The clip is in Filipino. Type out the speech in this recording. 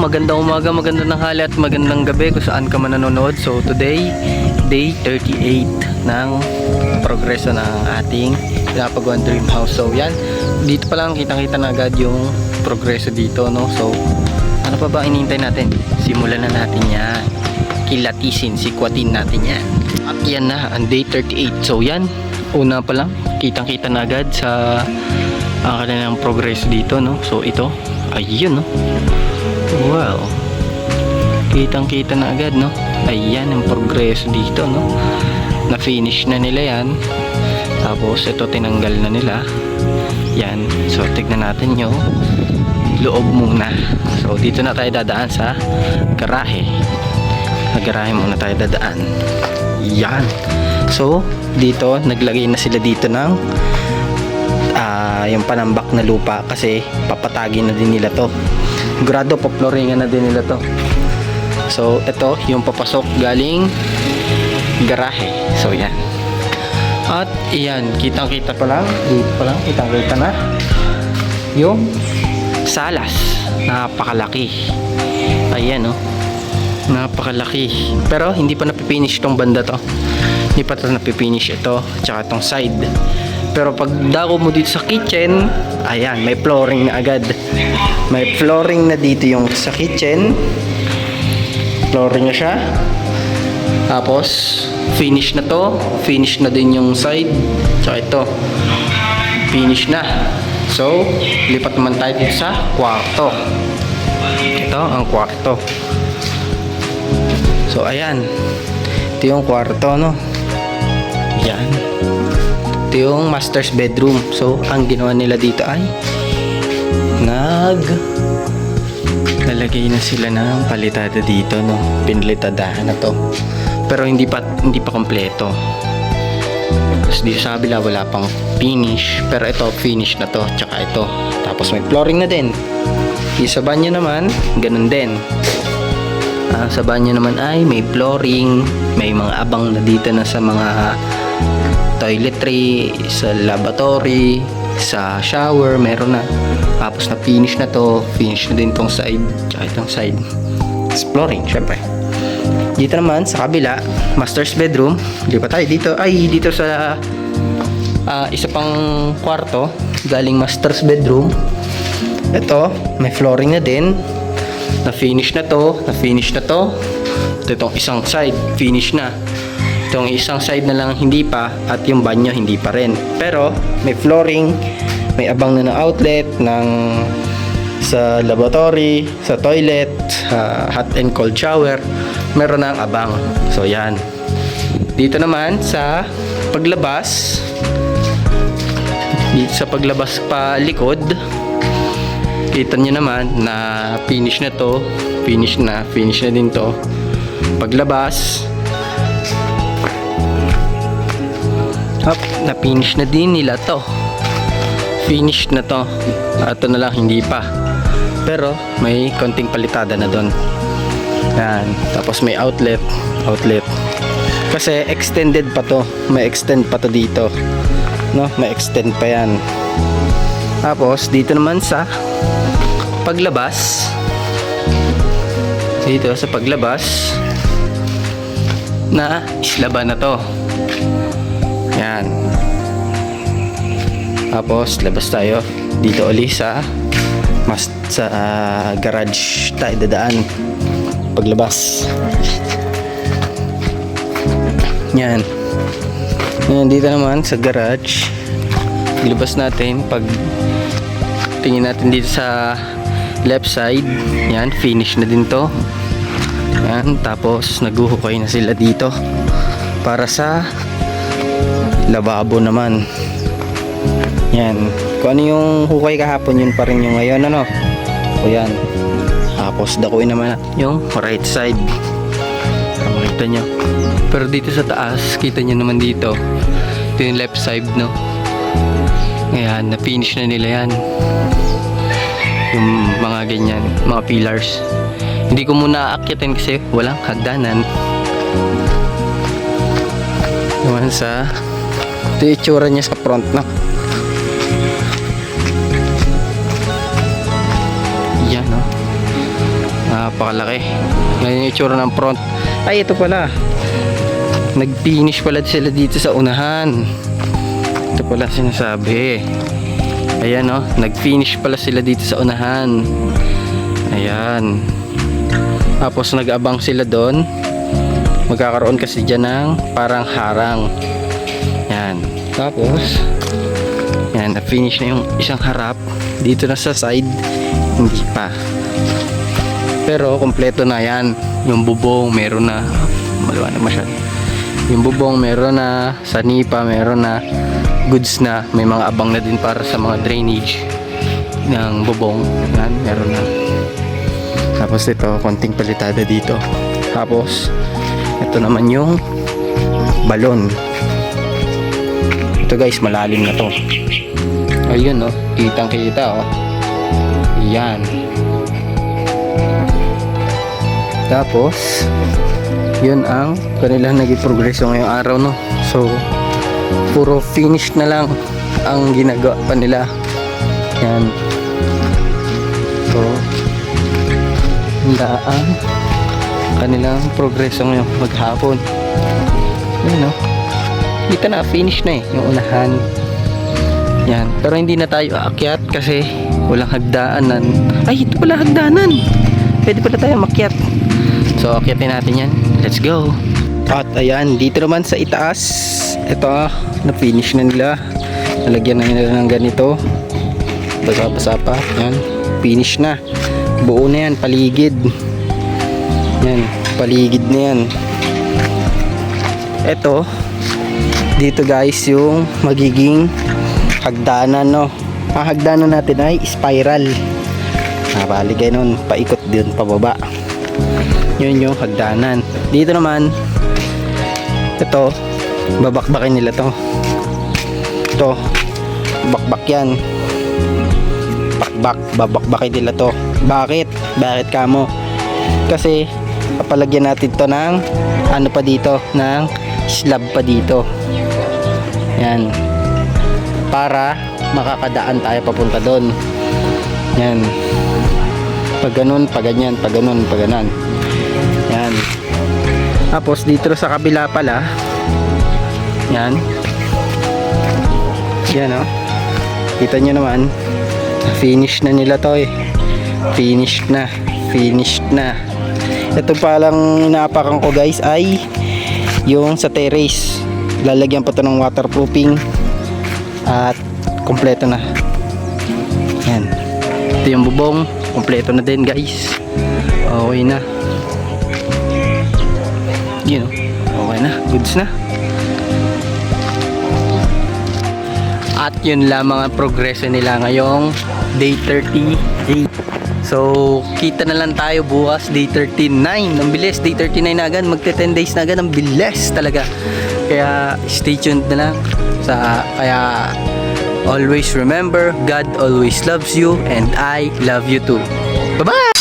magandang umaga, magandang tanghali at magandang gabi kung saan ka man nanonood. So today, day 38 ng progreso ng ating pinapagawang dream house. So yan, dito pa lang kitang-kita na agad yung progreso dito, no? So ano pa ba inintay natin? Simulan na natin yan. Kilatisin, sikwatin natin yan. At yan na, ang day 38. So yan, una pa lang, kitang-kita na agad sa ang kanilang progreso dito, no? So ito, ayun, no? Wow, kitang kita na agad, no? Ayan ang progreso dito, no? Na finish na nila yan. Tapos ito tinanggal na nila yan. So tignan natin yung loob muna. So dito na tayo dadaan sa garahe. Sa garahe muna tayo dadaan. Yan. So dito naglagay na sila dito ng yung panambak na lupa kasi papatagin na din nila to. Grado pa-flooringan na din nila to. So ito yung papasok galing garahe. So yan. At iyan, kitang-kita pa lang, dito pa lang kitang-kita na yung salas. Napakalaki. Ayan, oh. Napakalaki. Pero hindi pa napipinish tong banda to. Hindi pa ito napipinish ito, tsaka tong side. Pero pag dako mo dito sa kitchen, ayan, may flooring na agad. May flooring na dito yung sa kitchen. Flooring na siya. Tapos finish na to. Finish na din yung side. Tsaka ito, finish na. So lipat naman tayo dito sa kwarto. Ito ang kwarto. So ayan, ito yung kwarto, no? Yan, ito yung master's bedroom. So ang ginawa nila dito ay nalagay na sila ng palitada dito, no? Pinalitadahan na to. Pero hindi pa kompleto. Tapos dito sa kabila wala pang finish. Pero ito finish na to. Tsaka ito. Tapos may flooring na din. Dito sa banyo naman, ganun din. Sa banyo naman ay may flooring. May mga abang na dito na sa mga toiletry, sa lavatory, sa shower, meron na. Tapos na finish na to. Finish na din tong side. Tsaka itong side. It's flooring, syempre. Dito naman sa kabila, master's bedroom. Hindi pa tayo dito. Ay, dito sa isa pang kwarto, galing master's bedroom. Ito, may flooring na din. Na-finish na to. Na-finish na to. Ito itong isang side, finish na. Itong isang side na lang hindi pa. At yung banyo hindi pa rin. Pero, may flooring. May abang na ng outlet ng sa lavatory, sa toilet, hot and cold shower, meron na ang abang. So yan. Dito naman sa paglabas, dito sa paglabas pa likod, kita nyo naman na finish na to. Finish na din to. Paglabas, na finish na din nila to. Finish na to. Ito na lang hindi pa. Pero may konting palitada na doon. Yan. Tapos may outlet. Kasi extended pa to. May extend pa to dito. No? May extend pa yan. Tapos dito naman sa paglabas. Dito sa paglabas na islaba na to. Yan. Tapos labas tayo dito uli sa garage tayo dadaan paglabas. Yan. Dito naman sa garage, ilabas natin. Pag tingin natin dito sa left side, yan, finish na din to. Yan. Tapos naguhukay na sila dito para sa lababo naman. Yan. Kung ano yung hukay kahapon, yun pa rin yung ngayon, ano? O yan. Tapos dakuin naman yung right side. Makita nyo. Pero dito sa taas, kita nyo naman dito. Ito yung left side, no? Ayan, na-finish na nila yan. Yung mga ganyan, mga pillars. Hindi ko muna aakyatin kasi walang hagdanan. Naman sa ito yung itsura niya sa front, no? Yan, no? Napakalaki. Ganyan yung itsura ng front. Ay, ito pala. Nag-finish pala sila dito sa unahan. Ito pala sinasabi. Ayan oh, nag-finish pala sila dito sa unahan. Ayan. Tapos nag-abang sila doon. Magkakaroon kasi dyan ng parang harang. Yan. Tapos yan, na-finish na yung isang harap. Dito na sa side, hindi pa. Pero kompleto na yan. Yung bubong meron na. Maliwanag masyado. Yung bubong meron na. Sa nipa meron na. Goods na. May mga abang na din para sa mga drainage ng bubong. Yan, meron na. Tapos ito, konting palitada dito. Tapos ito naman yung balon. Ito guys, malalim na to. Ayun oh, kitang kita oh. Yan. Tapos yun ang kanilang naging progreso ngayong araw no. So puro finish na lang ang ginagawa pa nila. Yan. So ang kanilang progreso ngayong maghapon. Yun no. Kita na, finish na eh yung unahan. Yan. Pero hindi na tayo aakyat kasi walang hagdanan. Ay, ito pala hagdanan. Pwede pala tayo makyat. So akyatin natin yan. Let's go. At ayan, dito naman sa itaas, ito na-finish na nila. Nalagyan na nila ng ganito. Basa-basa pa. Yan. Finish na. Buo na yan, paligid. Yan, paligid na yan. Ito, dito guys yung magiging hagdanan no. Ang hagdanan natin ay spiral. Nabaligay nun, paikot din pababa. Yun yung hagdanan. Dito naman, ito, babakbakin nila to. Ito, bakbak yan. Bakbak, babakbakin nila to. Bakit? Bakit kamo? Kasi papalagyan natin to ng ano pa dito, ng slab pa dito. Yan. Para makakadaan tayo papunta doon. Yan. Pag ganun, pag ganyan, pag ganun, pag ganan. Yan. Tapos dito sa kabila pala, yan. Yan oh. Kita nyo naman, finish na nila to eh. Finished na. Finished na. Ito palang inaapakan ko guys ay yung sa terrace. Lalagyan pa to ng waterproofing at kompleto na. Yan. Ito yung bubong, kompleto na din guys. Okay na. Yun, okay na, goods na. At yun lamang ang progreso nila ngayong day 38. So kita na lang tayo bukas day 39. Ang bilis, day 39 na agad, magte 10 days na agad. Ang bilis talaga. Kaya stay tuned na lang kaya always remember, God always loves you and I love you too. Bye bye.